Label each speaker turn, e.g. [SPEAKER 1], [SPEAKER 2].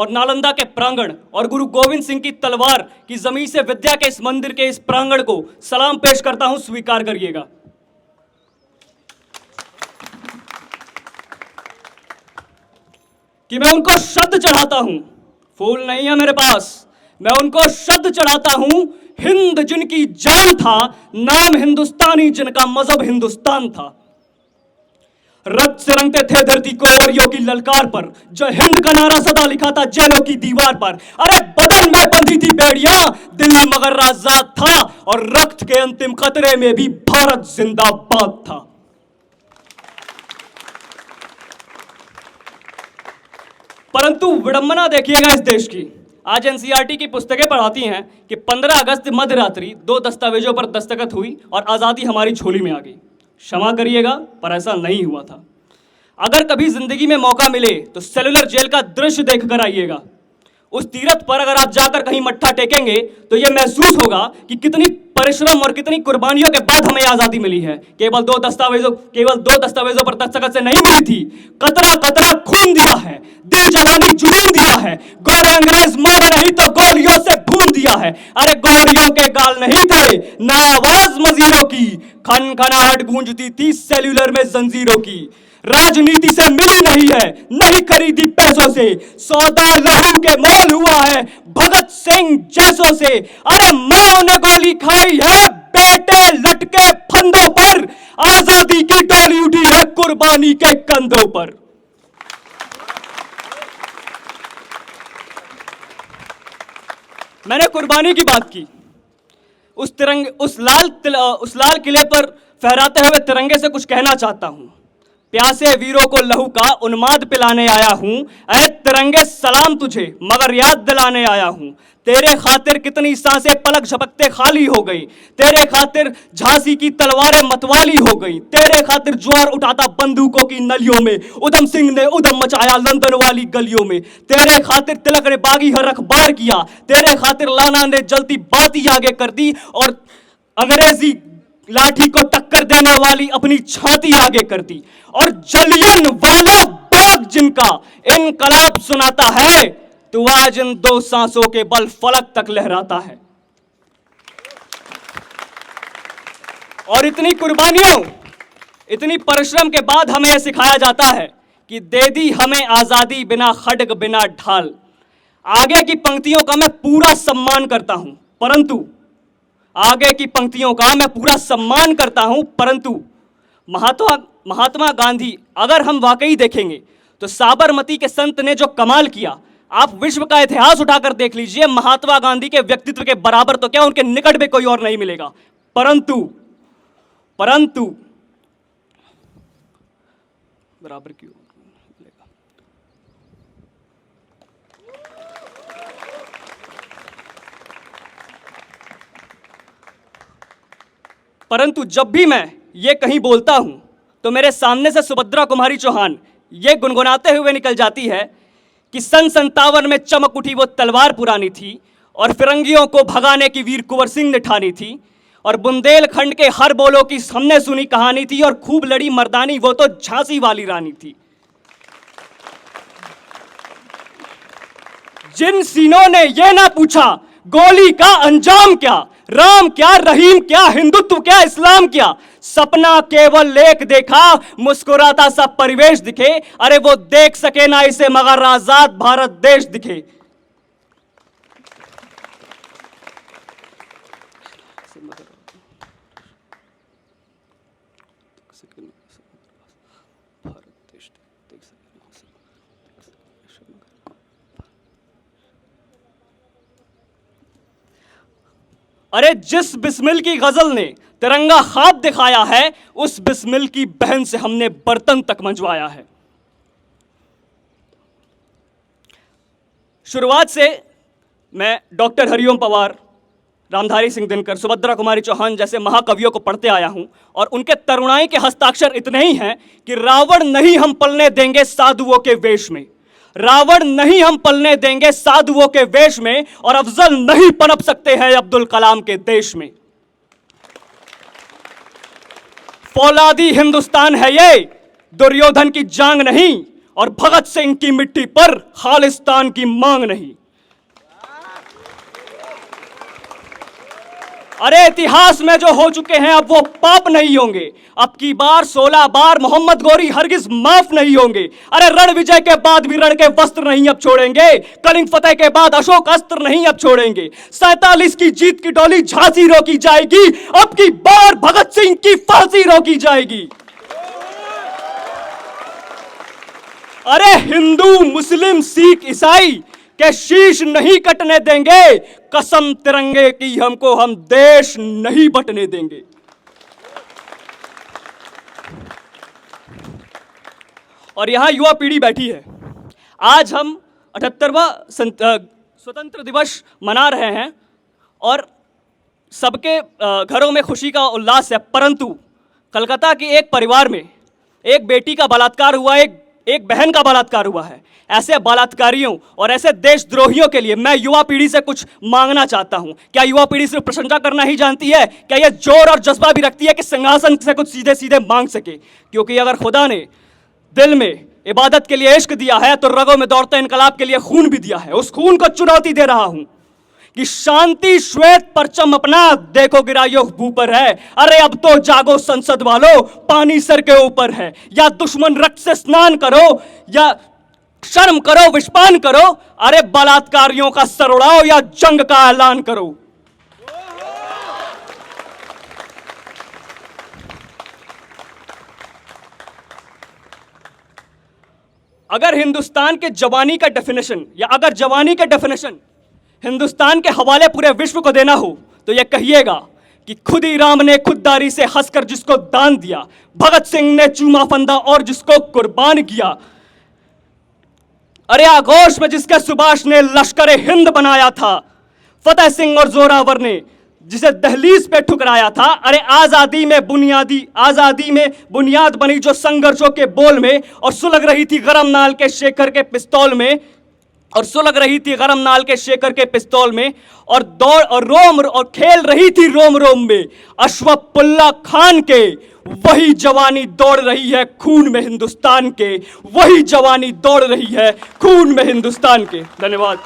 [SPEAKER 1] और नालंदा के प्रांगण और गुरु गोविंद सिंह की तलवार की जमीन से विद्या के इस मंदिर के इस प्रांगण को सलाम पेश करता हूं, स्वीकार करिएगा। कि मैं उनको शब्द चढ़ाता हूं, फूल नहीं है मेरे पास, मैं उनको शब्द चढ़ाता हूं। हिंद जिनकी जान था, नाम हिंदुस्तानी जिनका मजहब हिंदुस्तान था। रक्त से रंगते थे धरती को औरियों की ललकार पर, जो हिंद का नारा सदा लिखा था जेलों की दीवार पर। अरे बदन में बंधी थी बेड़ियां, दिल मगर आजाद था, और रक्त के अंतिम कतरे में भी भारत जिंदाबाद था। परंतु विडंबना देखिएगा इस देश की। आज एनसीईआरटी की पुस्तकें पढ़ाती हैं कि 15 अगस्त मध्य रात्रि 2 दस्तावेजों पर दस्तखत हुई और आजादी हमारी झोली में आ गई। क्षमा करिएगा, पर ऐसा नहीं हुआ था। अगर कभी जिंदगी में मौका मिले तो सेलुलर जेल का दृश्य देखकर आइएगा। उस तीरथ पर अगर आप जाकर कहीं मत्था टेकेंगे तो यह महसूस होगा कि कितनी परिश्रम और कितनी कुर्बानियों के बाद हमें आजादी मिली है। केवल दो दस्तावेजों पर दस्तखत से नहीं मिली थी, कतरा कतरा खून दिया है, दिल जवानी जुनून दिया है। गोरे अंग्रेज मारे नहीं तो गोलियों से भून दिया है। अरे गोलियों के गाल नहीं थे ना आवाज मजीरों की, खनखनाहट गूंजती थी सेल्यूलर में जंजीरों की। राजनीति से मिली नहीं है, नहीं खरीदी पैसों से, सौदा लहू के मोल हुआ है भगत सिंह जैसों से। अरे मां ने गोली खाई है, बेटे लटके फंदों पर, आजादी की डोली उठी है कुर्बानी के कंधों पर। मैंने कुर्बानी की बात की। उस लाल किले पर फहराते हुए तिरंगे से कुछ कहना चाहता हूं। प्यासे वीरों को लहू का उन्माद पिलाने आया हूं, ऐ तिरंगे सलाम तुझे मगर याद दिलाने आया हूं। तेरे खातिर कितनी सांसें पलक झपकते खाली हो गई, तेरे खातिर झांसी की तलवारें मतवाली हो गई, तेरे खातिर ज्वार उठाता बंदूकों की नलियों में उधम सिंह ने उधम मचाया लंदन वाली गलियों में। तेरे खातिर तिलक ने बागी हर अखबार किया, तेरे खातिर लाना ने जलती बाती आगे कर दी और अंग्रेजी लाठी को टक्कर देने वाली अपनी छाती आगे कर दी। और जलियन वाला बाग जिनका इनकलाब सुनाता है, तो आज इन 2 सांसों के बल फलक तक लहराता है। और इतनी कुर्बानियों, इतनी परिश्रम के बाद हमें यह सिखाया जाता है कि दे दी हमें आजादी बिना खड्ग बिना ढाल। आगे की पंक्तियों का मैं पूरा सम्मान करता हूं, परंतु महात्मा गांधी अगर हम वाकई देखेंगे तो साबरमती के संत ने जो कमाल किया, आप विश्व का इतिहास उठाकर देख लीजिए, महात्मा गांधी के व्यक्तित्व के बराबर तो क्या उनके निकट में कोई और नहीं मिलेगा। परंतु बराबर क्यों मिलेगा? परंतु जब भी मैं ये कहीं बोलता हूं तो मेरे सामने से सुभद्रा कुमारी चौहान ये गुनगुनाते हुए निकल जाती है कि सन 57 में चमक उठी वो तलवार पुरानी थी, और फिरंगियों को भगाने की वीर कुंवर सिंह ने ठानी थी, और बुंदेलखंड के हर बोलों की हमने सुनी कहानी थी, और खूब लड़ी मर्दानी वो तो झांसी वाली रानी थी। जिन सीनों ने ये ना पूछा गोली का अंजाम क्या, राम क्या, रहीम क्या, हिंदुत्व क्या, इस्लाम क्या, सपना केवल लेख देखा, मुस्कुराता सा परिवेश दिखे। अरे वो देख सके ना इसे मगर आजाद भारत देश दिखे। अरे जिस बिस्मिल की गजल ने तिरंगा ख्वाब दिखाया है, उस बिस्मिल की बहन से हमने बर्तन तक मंजवाया है। शुरुआत से मैं डॉक्टर हरिओम पवार, रामधारी सिंह दिनकर, सुभद्रा कुमारी चौहान जैसे महाकवियों को पढ़ते आया हूं, और उनके तरुणाई के हस्ताक्षर इतने ही हैं कि रावण नहीं हम पलने देंगे साधुओं के वेश में, रावण नहीं हम पलने देंगे साधुओं के वेश में, और अफजल नहीं पनप सकते हैं अब्दुल कलाम के देश में। फौलादी हिंदुस्तान है ये, दुर्योधन की जांग नहीं, और भगत सिंह की मिट्टी पर खालिस्तान की मांग नहीं। अरे इतिहास में जो हो चुके हैं अब वो पाप नहीं होंगे। अब की बार 16 बार मोहम्मद गौरी हरगिज माफ नहीं होंगे। अरे रण विजय के बाद भी रण के वस्त्र नहीं अब छोड़ेंगे। कलिंग फतेह के बाद अशोक अस्त्र नहीं अब छोड़ेंगे। 47 की जीत की डोली झांसी रोकी जाएगी। अब की बार भगत सिंह की फांसी रोकी जाएगी। अरे हिंदू मुस्लिम सिख ईसाई के शीश नहीं कटने देंगे। कसम तिरंगे की हमको, हम देश नहीं बटने देंगे। और यहां युवा पीढ़ी बैठी है। आज हम 78वां स्वतंत्र दिवस मना रहे हैं और सबके घरों में खुशी का उल्लास है, परंतु कलकत्ता के एक परिवार में एक बेटी का बलात्कार हुआ, एक बहन का बलात्कार हुआ है। ऐसे बलात्कारियों और ऐसे देशद्रोहियों के लिए मैं युवा पीढ़ी से कुछ मांगना चाहता हूं। क्या युवा पीढ़ी सिर्फ प्रशंसा करना ही जानती है? क्या यह जोर और जज्बा भी रखती है कि सिंहासन से कुछ सीधे सीधे मांग सके? क्योंकि अगर खुदा ने दिल में इबादत के लिए इश्क दिया है तो रगों में दौड़ते इनकलाब के लिए खून भी दिया है। उस खून को चुनौती दे रहा हूं कि शांति श्वेत परचम अपना देखो गिरायो ऊपर है। अरे अब तो जागो संसद वालों, पानी सर के ऊपर है। या दुश्मन रक्त से स्नान करो या शर्म करो, विषपान करो। अरे बलात्कारियों का सर उड़ाओ या जंग का ऐलान करो। अगर हिंदुस्तान के जवानी का डेफिनेशन या अगर जवानी का डेफिनेशन हिंदुस्तान के हवाले पूरे विश्व को देना हो तो यह कहिएगा कि खुद ही राम ने खुददारी से हंसकर जिसको दान दिया, भगत सिंह ने चूमा फंदा और जिसको कुर्बान किया। अरे आगोश में जिसके सुभाष ने लश्कर हिंद बनाया था, फतेह सिंह और जोरावर ने जिसे दहलीज पे ठुकराया था। अरे आजादी में बुनियाद बनी जो संघर्षों के बोल में और सुलग रही थी गरम नाल के शेखर के पिस्तौल में और दौड़ और रोम और खेल रही थी रोम रोम में अशफाकुल्ला खान के। वही जवानी दौड़ रही है खून में हिंदुस्तान के, वही जवानी दौड़ रही है खून में हिंदुस्तान के। धन्यवाद।